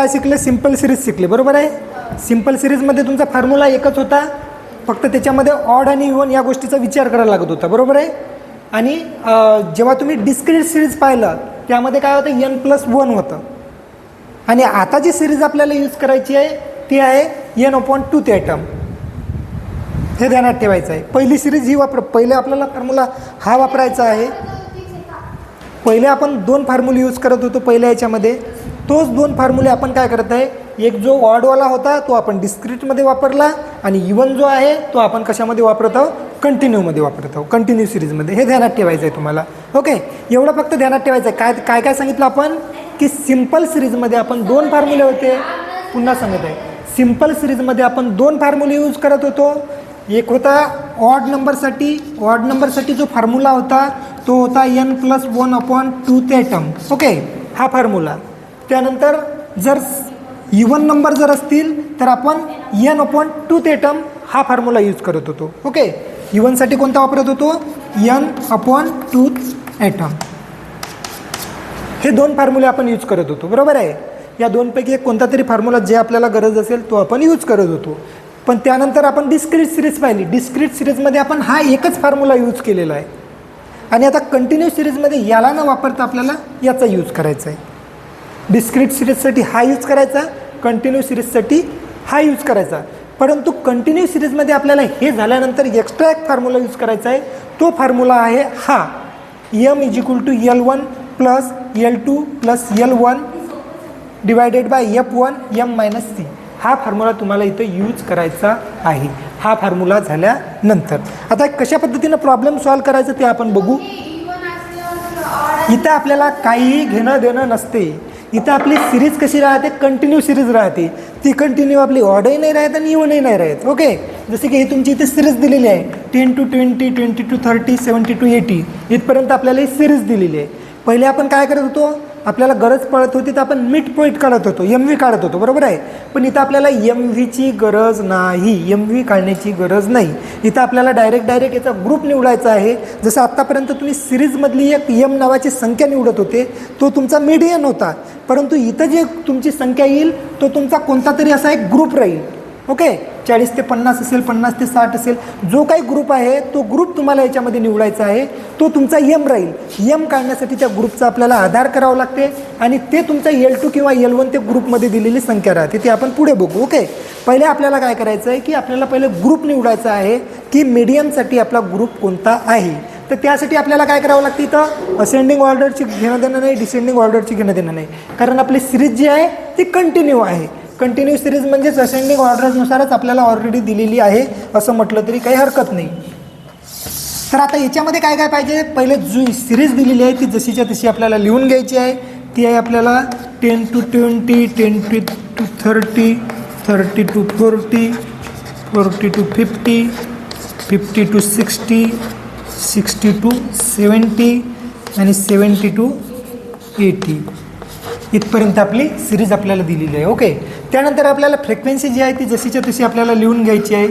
काय शिकले? Simple series शिकले, बरोबर आहे. सिंपल सिरीजमध्ये तुमचा फॉर्म्युला एकच होता, फक्त त्याच्यामध्ये ऑड आणि इव्हन या गोष्टीचा विचार करायला लागत होता, बरोबर आहे. आणि जेव्हा तुम्ही डिस्क्रीट सिरीज पाहिलं त्यामध्ये काय होतं? n+1 होतं. आणि आता जी सिरीज आपल्याला यूज करायची आहे ती आहे n/2 ते टर्म. हे ध्यानात ठेवायचं आहे. पहिली सिरीज ही पहिले आपल्याला फॉर्म्युला हा वापरायचा आहे. पहिले आपण 2 फॉर्म्युले यूज करत होतो पहिल्या याच्यामध्ये. तोच 2 फॉर्म्युले आपण काय करत आहे, एक जो ऑडवाला होता तो आपण डिस्क्रीटमध्ये वापरला आणि इवन जो आहे तो आपण कशामध्ये वापरत आहोत? कंटिन्यूमध्ये वापरत आहोत, कंटिन्यू सिरीजमध्ये. हे ध्यानात ठेवायचं आहे तुम्हाला. ओके, एवढं फक्त ध्यानात ठेवायचं आहे. काय काय सांगितलं आपण की सिंपल सिरीजमध्ये आपण 2 फॉर्म्युले होते. पुन्हा सांगत आहे, सिंपल सिरीजमध्ये आपण 2 फॉर्म्युले यूज करत होतो. एक होता ऑड नंबरसाठी, ऑड नंबरसाठी जो फॉर्म्युला होता तो होता n+1/2 ते टर्म. ओके, हा फॉर्म्युला. त्यानंतर जर इवन नंबर जर असतील तर आपण n/2 ते टर्म हा फॉर्म्युला यूज करत होतो. ओके, इवनसाठी कोणता वापरत होतो? n/2 term. हे 2 फॉर्म्युले आपण यूज करत होतो, बरोबर आहे. या दोनपैकी एक कोणता तरी फॉर्म्युला जे आपल्याला गरज असेल तो आपण यूज करत होतो. पण त्यानंतर आपण डिस्क्रीट सिरीज पाहिली. डिस्क्रीट सिरीजमध्ये आपण हा एकच फॉर्म्युला यूज केलेला आहे. आणि आता कंटिन्यू सिरीजमध्ये याला न वापरता आपल्याला याचा यूज करायचा आहे. डिस्क्रीट सिरीजसाठी हा यूज करायचा, कंटिन्यू सिरीजसाठी हा यूज करायचा. परंतु कंटिन्यू सिरीजमध्ये आपल्याला हे झाल्यानंतर एक्स्ट्रा एक फॉर्म्युला यूज करायचा आहे. तो फॉर्म्युला आहे हा m=L1 + L2 + L1 divided by F1 m-c. हा फॉर्म्युला तुम्हाला इथं यूज करायचा आहे. हा फॉर्म्युला झाल्यानंतर आता कशा पद्धतीनं प्रॉब्लेम सॉल्व करायचं ते आपण बघू. इथं आपल्याला काहीही घेणं देणं नसते. इथं आपली सिरीज कशी राहते? कंटिन्यू सिरीज राहते. ती कंटिन्यू आपली ऑडही नाही राहत आणि इव्हनही नाही राहत. ओके, जसे की ही तुमची इथे सिरीज दिलेली आहे 10 to 20, 20 to 30, 70 to 80 इथपर्यंत आपल्याला ही सिरीज दिलेली आहे. पहिले आपण काय करत होतो? आपल्याला गरज पडत होती तर आपण मिड पॉईंट काढत होतो, MV काढत होतो, बरोबर आहे. पण इथं आपल्याला MVची गरज नाही, MV काढण्याची गरज नाही. इथं आपल्याला डायरेक्ट याचा ग्रुप निवडायचा आहे. जसं आत्तापर्यंत तुम्ही सिरीजमधली एक M नावाची संख्या निवडत होते, तो तुमचा मिडियन होता. परंतु इथं जे तुमची संख्या येईल तो तुमचा कोणता तरी असा एक ग्रुप राहील. ओके, 40 ते 50 असेल, 50 ते 60 असेल, जो काही ग्रुप आहे तो ग्रुप तुम्हाला याच्यामध्ये निवडायचा आहे. तो तुमचा M राहील. M काढण्यासाठी त्या ग्रुपचा आपल्याला आधार करावा लागते आणि ते तुमचा L2 किंवा L1 ते ग्रुपमध्ये दिलेली संख्या राहते. ते आपण पुढे बघू. ओके, पहिले आपल्याला काय करायचं आहे की आपल्याला पहिले ग्रुप निवडायचा आहे की मीडियमसाठी आपला ग्रुप कोणता आहे. तर त्यासाठी आपल्याला काय करावं लागतं? इथं असेंडिंग ऑर्डरची घेणं देणं नाही, डिसेंडिंग ऑर्डरची घेणं देणं नाही, कारण आपली सिरीज जी आहे ती कंटिन्यू आहे. कंटिन्यू सिरीज म्हणजेच असेंडिंग ऑर्डरनुसारच आपल्याला ऑलरेडी दिलेली आहे असं म्हटलं तरी काही हरकत नाही. तर आता याच्यामध्ये काय काय पाहिजे? पहिले जी सिरीज दिलेली आहे ती जशीच्या तशी आपल्याला लिहून घ्यायची आहे. ती आहे आपल्याला 10 to 20, 10 to 30, 30 to 40, 40 to 50, 50 to 60, 60 to 70 आणि 70 to 80 इथपर्यंत आपली सिरीज आपल्याला दिलेली आहे. ओके, त्यानंतर आपल्याला फ्रिक्वेन्सी जी आहे ती जशीच्या तशी आपल्याला लिहून घ्यायची आहे.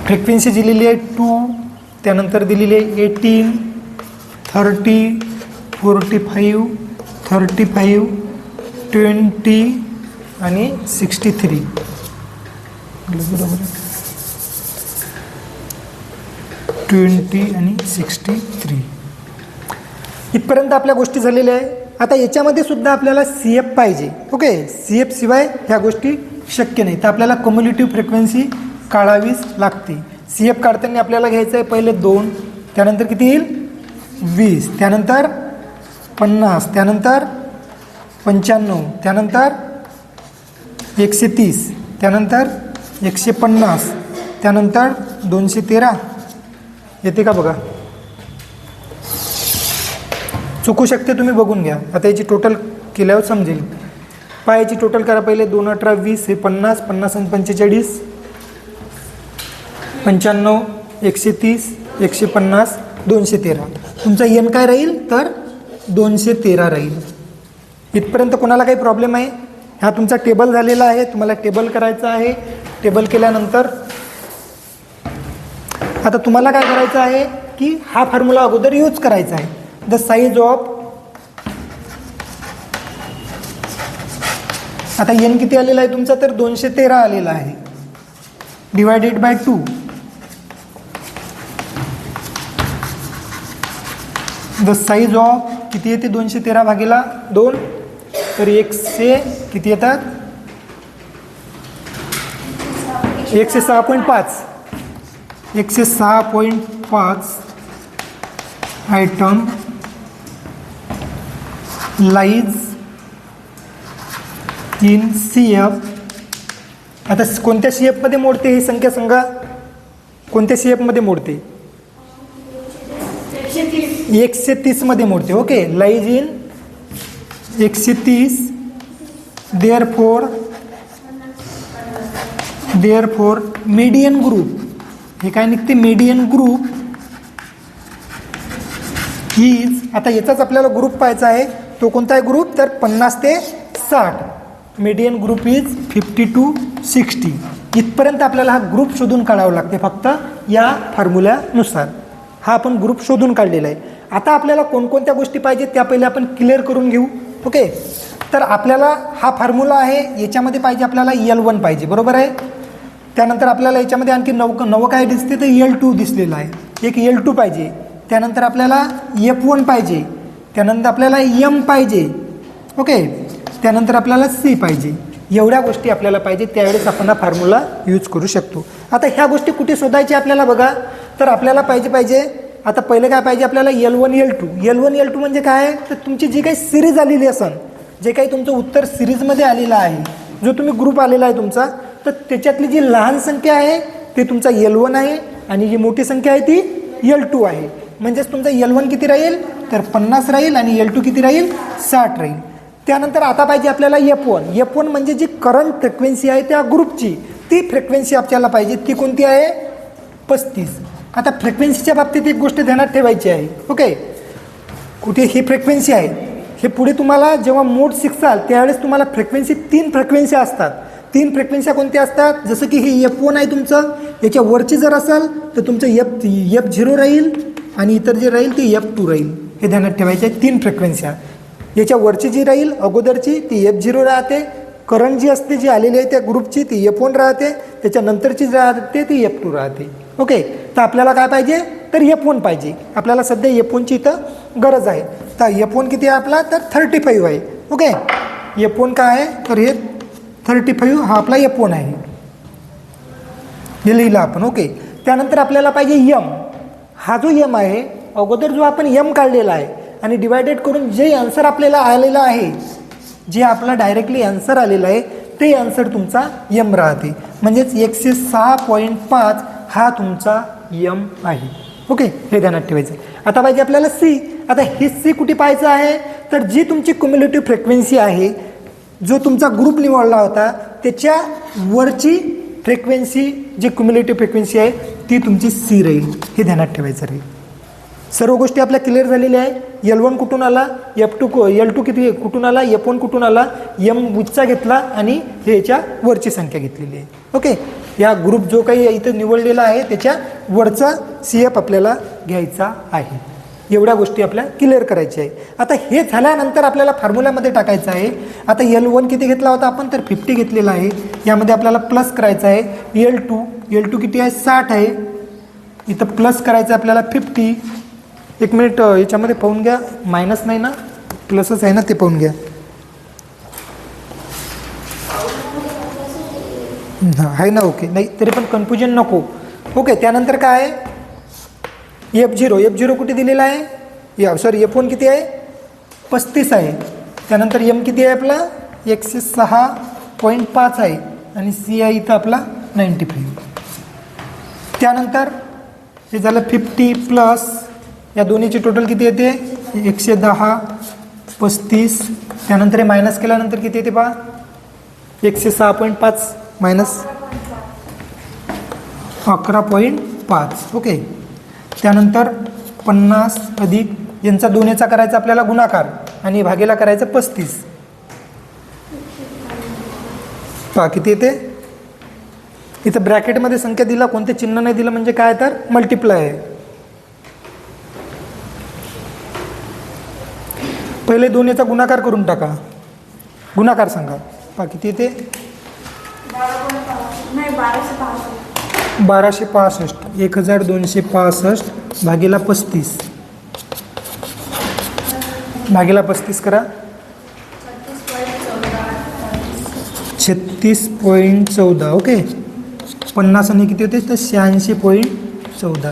फ्रिक्वेन्सी दिलेली आहे 2, त्यानंतर दिलेली आहे 18, 30, 45, 35, 20 आणि 63. बरोबर, 20 आणि 63 इथपर्यंत आपल्या गोष्टी झालेल्या आहे. आता याच्यामध्ये सुद्धा आपल्याला CF पाहिजे. ओके, CF शिवाय ह्या गोष्टी शक्य नाही. तर आपल्याला कम्युलेटिव्ह फ्रिक्वेन्सी काढावीच लागते. CF काढताना आपल्याला घ्यायचं आहे पहिले 2, त्यानंतर किती येईल 20, त्यानंतर 50, त्यानंतर 95, त्यानंतर 130, त्यानंतर 150, त्यानंतर 213 येते का बघा? चुकू शकते, तुम्ही बघून घ्या. आता याची टोटल केल्यावर समजेल. पायाची टोटल करा पहिले. 2, 18, 20 हे 50, 50 आणि 45, 95, 130, 150, 213. तुमचा N काय राहील? तर 213 राहील. इथपर्यंत कोणाला काही प्रॉब्लेम आहे? हा तुमचा टेबल झालेला आहे. तुम्हाला टेबल करायचा आहे. टेबल केल्यानंतर आता तुम्हाला काय करायचं आहे की हा फॉर्म्युला अगोदर यूज करायचा आहे. द साईज ऑफ आता एन किती आलेला आहे तुमचा, तर 213 आलेला आहे, divided by 2. The size of किती येते 213 भागीला 2, तर 100 किती येतात 106.5. 106.5 आयटम लाईज इन CF. आता कोणत्या CF मध्ये मोडते ही संख्या सांगा, कोणत्या CF मध्ये मोडते, 130 मध्ये मोडते. Okay, lies in 130. Therefore median group, हे काय निघते मीडियन ग्रुप इज, आता याचाच आपल्याला ग्रुप पाहायचा आहे, तो कोणता आहे ग्रुप, तर 50 ते 60. Median group is 50 to 60. इथपर्यंत आपल्याला हा ग्रुप शोधून काढावा लागते फक्त या फॉर्म्युल्यानुसार. हा आपण ग्रुप शोधून काढलेला आहे. आता आपल्याला कोणकोणत्या गोष्टी पाहिजेत त्या पहिले आपण क्लिअर करून घेऊ. ओके, तर आपल्याला हा फॉर्म्युला आहे, याच्यामध्ये पाहिजे आपल्याला L1 पाहिजे, बरोबर आहे. त्यानंतर आपल्याला याच्यामध्ये आणखी नवं काय दिसते, तर L2 दिसलेलं आहे, एक L2 पाहिजे. त्यानंतर आपल्याला F1 पाहिजे, त्यानंतर आपल्याला M पाहिजे. ओके, त्यानंतर आपल्याला C पाहिजे. एवढ्या गोष्टी आपल्याला पाहिजे, त्यावेळेस आपण हा फॉर्म्युला यूज करू शकतो. आता ह्या गोष्टी कुठे शोधायच्या आपल्याला बघा, तर आपल्याला पाहिजे आता पहिले काय पाहिजे आपल्याला L1 L2 म्हणजे काय, तर तुमची जी काही सिरीज आलेली असेल, जे काही तुमचं उत्तर सिरीजमध्ये आलेलं आहे, जो तुम्ही ग्रुप आलेला आहे तुमचा, तर त्याच्यातली जी लहान संख्या आहे ते तुमचा L1 आहे आणि जी मोठी संख्या आहे ती L2 आहे. म्हणजेच तुमचा L1 किती राहील, तर 50 राहील आणि L2 किती राहील, 60 राहील. त्यानंतर आता पाहिजे आपल्याला F1 म्हणजे जी करंट फ्रिक्वेन्सी आहे त्या ग्रुपची, ती फ्रिक्वेन्सी आपल्याला पाहिजे. ती कोणती आहे, 35. आता फ्रिक्वेन्सीच्या बाबतीत एक गोष्ट ध्यानात ठेवायची आहे. ओके, कुठे ही फ्रिक्वेन्सी आहे, हे पुढे तुम्हाला जेव्हा मोड शिकसाल त्यावेळेस तुम्हाला फ्रिक्वेन्सी 3 फ्रिक्वेन्सी असतात. 3 फ्रिक्वेन्सी कोणत्या असतात, जसं की हे F1 आहे तुमचं, याच्या वरची जर असेल तर तुमचं F0 राहील आणि इतर जे राहील ते F2 राहील. हे ध्यानात ठेवायचे आहे. 3 फ्रिक्वेन्सी याच्या वरची जी राहील अगोदरची ती F0 राहते, करंट जी असते जी आलेली आहे त्या ग्रुपची ती F1 राहते, त्याच्यानंतरची जी राहते ती F2 राहते. ओके, तर आपल्याला काय पाहिजे, तर F1 पाहिजे. आपल्याला सध्या F1ची इथं गरज आहे. तर F1 किती आहे आपला, तर 35 आहे. ओके, F1 काय आहे, तर हे 35 हा आपला F1 आहे, हे लिहिलं आपण. ओके, त्यानंतर आपल्याला पाहिजे M. हा जो M आहे, अगोदर जो आपण M काढलेला आहे आणि डिवायडेड करून जे आन्सर आपल्याला आलेलं आहे, जे आपला डायरेक्टली आन्सर आलेलं आहे ते आन्सर तुमचा M राहते. म्हणजेच 106.5 हा तुमचा M आहे. ओके, हे ध्यानात ठेवायचं. आता पाहिजे आपल्याला C. आता हे C कुठे पाहायचं आहे, तर जी तुमची क्युम्युलेटिव्ह फ्रिक्वेन्सी आहे, जो तुमचा ग्रुप निवडला होता त्याच्या वरची फ्रिक्वेन्सी जी क्युम्युलेटिव्ह फ्रिक्वेन्सी आहे ती तुमची C राहील. हे ध्यानात ठेवायचं राहील. सर्व गोष्टी आपल्या क्लिअर झालेल्या आहे. L1 कुठून आला, L2 किती कुठून आला, F1 कुठून आला, M उच्चा घेतला आणि हे याच्या वरची संख्या घेतलेली आहे. ओके, या ग्रुप जो काही इथं निवडलेला आहे त्याच्या वरचा CF आपल्याला घ्यायचा आहे. एवढ्या गोष्टी आपल्याला क्लिअर करायच्या आहे. आता हे झाल्यानंतर आपल्याला फॉर्म्युल्यामध्ये टाकायचं आहे. आता L1 किती घेतला होता आपण, तर 50 घेतलेला आहे. यामध्ये आपल्याला प्लस करायचं आहे. L2 किती आहे, 60 आहे. इथं प्लस करायचं आहे आपल्याला 50. एक मिनिट याच्यामध्ये पाहून घ्या, मायनस नाही ना, प्लसच आहे ना, ते पाहून घ्या. आहे ना, ओके, नाही तरी पण कन्फ्युजन नको. ओके, त्यानंतर काय आहे, F0 कुठे दिलेला आहे, सॉरी F1 किती आहे, 35 आहे. त्यानंतर M किती आहे आपला, 106.5 आहे आणि C आहे इथं आपला 95. त्यानंतर हे झालं 50 प्लस या दोन्हीची टोटल किती येते, 110, 35. त्यानंतर हे मायनस केल्यानंतर किती येते पहा, 106.5 मायनस 11.5. ओके, त्यानंतर 50 अधिक यांचा दोन्हीचा करायचा आपल्याला गुणाकार आणि भागेला करायचं 35. पहा किती येते, इथं ब्रॅकेटमध्ये संख्या दिला, कोणते चिन्ह नाही दिलं म्हणजे काय, तर मल्टिप्लाय आहे. पहिले दोन्हीचा गुणाकार करून टाका, गुणाकार सांगा. किती येते 1265 1265 भागीला 35 करा 36.14 ओके 50 आणि किती होते तर 86.14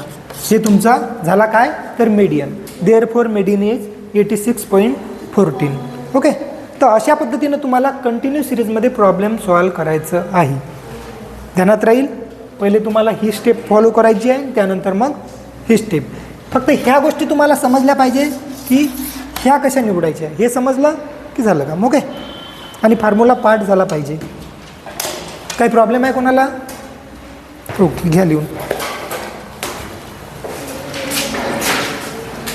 हे तुमचा झाला काय तर median therefore median is 86.14 okay. तर अशा पद्धतीनं तुम्हाला कंटिन्यू सिरीजमध्ये प्रॉब्लेम सॉल्व करायचं आहे. ध्यानात राहील पहिले तुम्हाला ही स्टेप फॉलो करायची आहे त्यानंतर मग ही स्टेप. फक्त ह्या गोष्टी तुम्हाला समजल्या पाहिजे की ह्या कशा निवडायच्या हे समजलं की झालं काम ओके. आणि फॉर्म्युला पार्ट झाला पाहिजे. काही प्रॉब्लेम आहे कोणाला ओके घ्या लिहून.